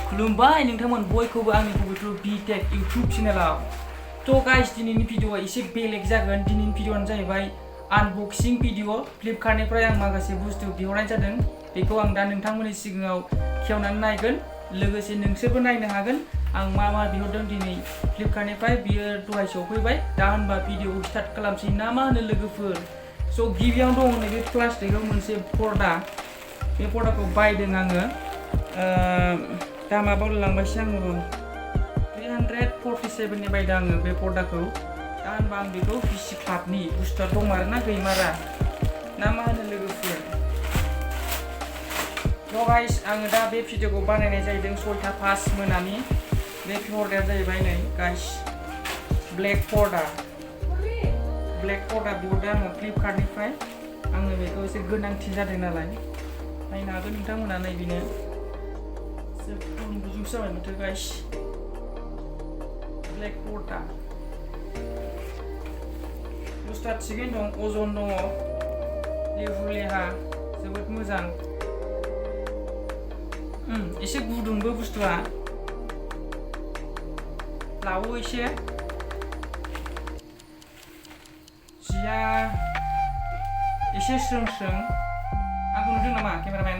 खुलुमबाय नोंथांमोन बयखौबो आंनि पवित्र बिटेक इउट्यूब चेनेलाव। तो गाइस दिनैनि भिडिअआ एसे बेलेग जागोन। दिनैनि भिडिअआनो जाहैबाय आनबक्सिं भिडिअ। फ्लिपकार्टनिफ्राय आं माखासे बुस्थु बिहरनाय जादों, बेखौ आं दा नोंथांमोननि सिगाङाव खेवनानै नायगोन। लोगोसे नोंसोरबो नायनो हागोन आं मा मा बिहरदों दिनै फ्लिपकार्टनिफ्राय। बियो दहाय सफैबाय। दा होनबा भिडिअखौ स्टार्ट खालामसै ना मा होनो लोगोफोर? स' गिबियावनो दं नैबे प्लास्टिकआव मोनसे पर्दा। बे पर्दाखौ बायदों आङो। दामा बावलायलांबायसो आङो। 347 नि बायदों आङो बे पर्दाखौ। दा होनबा आं बेखौ भिसि क्लाबनि बुस्थुआ दंमारो ना गैमारा ना मा होनो लोगोफोर? थ' गाइस आङो दा बे भिडिअखौ बानायनाय जाहैदों 6टा 5 मोनानि। बे पर्दाया जाहैबाय नै गाइस ब्लेक पर्दा बिहरदों आङो फ्लिपकार्टनिफ्राय। आङो बेखौ एसे गोनांथि जादों नालाय नायनो हागोन नोंथांमोना नैबेनो बुजुंसो जाबाय माथो गाइस। ब्लेक पर्दा बुस्थुआ थिगैनो दं, अजन दङ, लेहु लेहा, जोबोद मोजां। एसे गुदुंबो बुस्थुआ, लावो एसे। जिया एसे स्रों स्रों। आंखौ नुदों नामा केमेरामेन?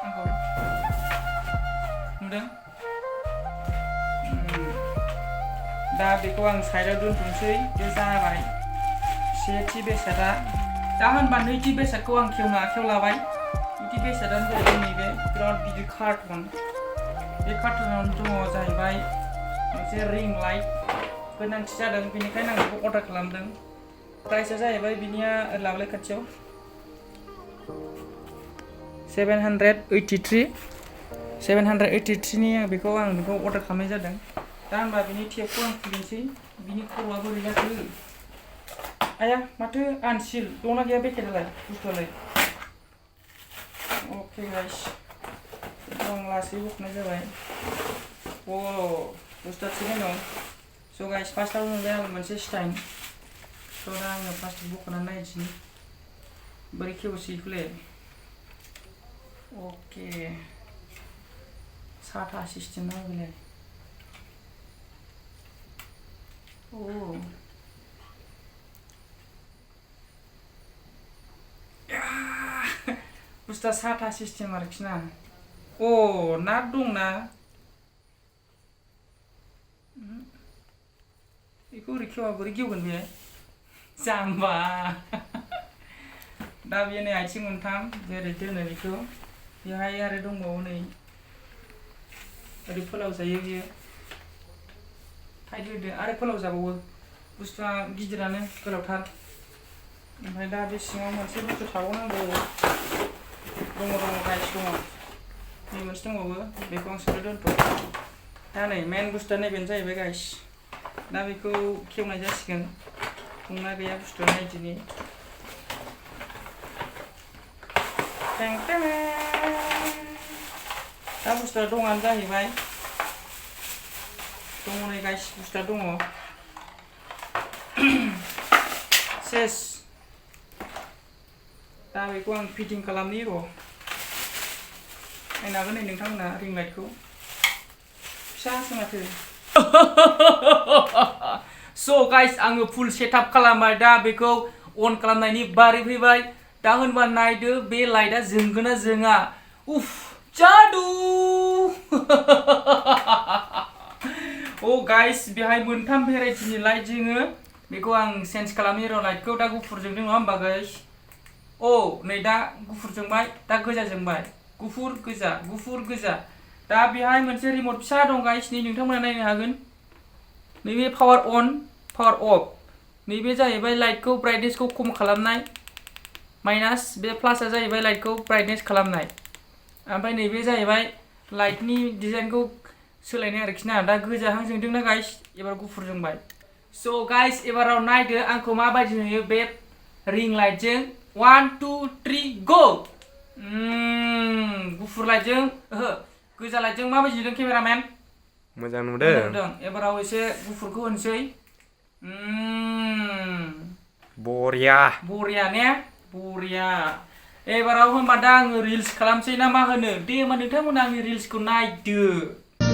आंखौ नुदों? दा बेखौ आं साइडआव दोनथ'नोसै। बे जाबाय सेथि बेसादा। दा होनबा नैथि बेसादखौ आं खेवनो आखायाव लाबाय। नैथि बेसादानो जाहैबाय नैबे बिराद गिदिर कार्टन। बे कार्टनाव दङ जाहैबाय मोनसे रिं लाइट। गोनांथि जादों बेनिखायनो आं बेखौ अर्डार खालामदों। प्राइसआ जाहैबाय बिनिया लाबोलाय खाथियाव 783 नि बेखौ अर्डार खालामनाय जादों। दा होनबा बिनि टेपखौ आं खुलिनोसै। बिनि खर'आ बोरै जाखो? आया माथो आनसिल दंना गैया पेकेटआलाय बुस्थुआलाय? अके गाइस बेखौ आं लासै बख'नाय जाबाय। बुस्थुआ थिगैनो दं। स' गाइस फार्स्टआव नुबाय आं मोनसे स्टाइन। स' दा आङो प्लास्टिक बख'नानै नायनोसै बोरै खेवसै बेखौलाय। अके साथा सिस्टेम ना बेलाय? बुस्थुआ साथा सिस्टेम आरोखि ना। नाट दंना बेखौ ओरै खेवा बोरै गेवगोन बे? जाम्बा। दा बेयो नै आथिं मोनथाम जेरै दोनो बेखौ। बेहाय आरो दंबावो नै ओरै फोलाव जायो बियो। टाइट होदो आरो फोलाव जाबावो। बुस्थुआ गिदिरानो गोलावथार। ओमफ्राय दा बे सिङाव मोनसे बुस्थु थाबावनांगौ। दङ गाइस दङ। नै मोनसे दंबावो, बेखौ आं सोना दोनथ'। दा नै मेन बुस्थुआ नैबेनो जाहैबाय गाइस। दा बेखौ खेवनाय जासिगोन। दंना गैया बुस्थुआ नायदिनि। दा बुस्थुआ दङानो जाहैबाय। दङ नै गाइस बुस्थुआ दङ। सेस। दा बेखौ आं फिटिं खालामनि र'। नायनो हागोन नै नोंथांमोना रिं लाइटखौ। फिसासो माथो। स' गाइस आङो फुल सेटआप खालामबाय। दा बेखौ अन खालामनायनि बारै फैबाय। दा होनबा नायदो बे लाइटआ जोंगोन ना जोङा। उफ जादु। गाइस बेहाय मोनथाम भेराइटिनि लाइट जोङो। बेखौ आं चेन्ज खालामनि र' लाइटखौ। दा गुफुर जोंदों नङा होमबा गाइस? नै दा गुफुर जोंबाय, दा गोजा जोंबाय। गुफुर गोजा गुफुर गोजा। दा बेहाय मोनसे रिमट फिसा दं गाइस। नै नोंथांमोना नायनो हागोन। नैबे पावार अन पावार अफ। नैबे जाहैबाय लाइटखौ ब्राइटनेसखौ खम खालामनाय। माइनास बे प्लासआ जाहैबाय लाइटखौ ब्राइटनेस खालामनाय। ओमफ्राय नैबे जाहैबाय लाइटनि डिजाइनखौ सोलायनाय आरोखि ना। दा गोजाहां जोंदोंना गाइस, एबार गुफुर जोंबाय। स' गाइस एबाराव नायदो आंखौ माबायदि नुयो बे रिं लाइटजों। 1 2 3 गो। गुफुर लाइटजों गोजा लाइटजों माबायदि नुदों केमेरामेन? मोजां नुदों। एबाराव एसे गुफुरखौ होनोसै। बरिया बरिया ने? बरिया। एबाराव होमबा दा आङो रिल्स खालामसै ना मा होनो दे होमबा नोंथांमोना आंनि रिल्सखौ नायदो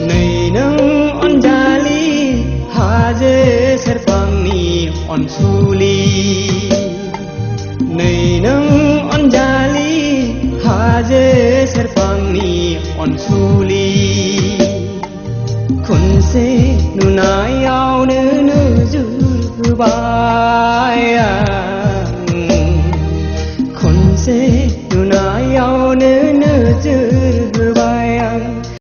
नै नों अनजालि हाजो सेरफांनि अनसुलि नै नों अनजालि हाजो सेरफांनि अनसुलि खनसे नुनायावनो नोजोर होबाय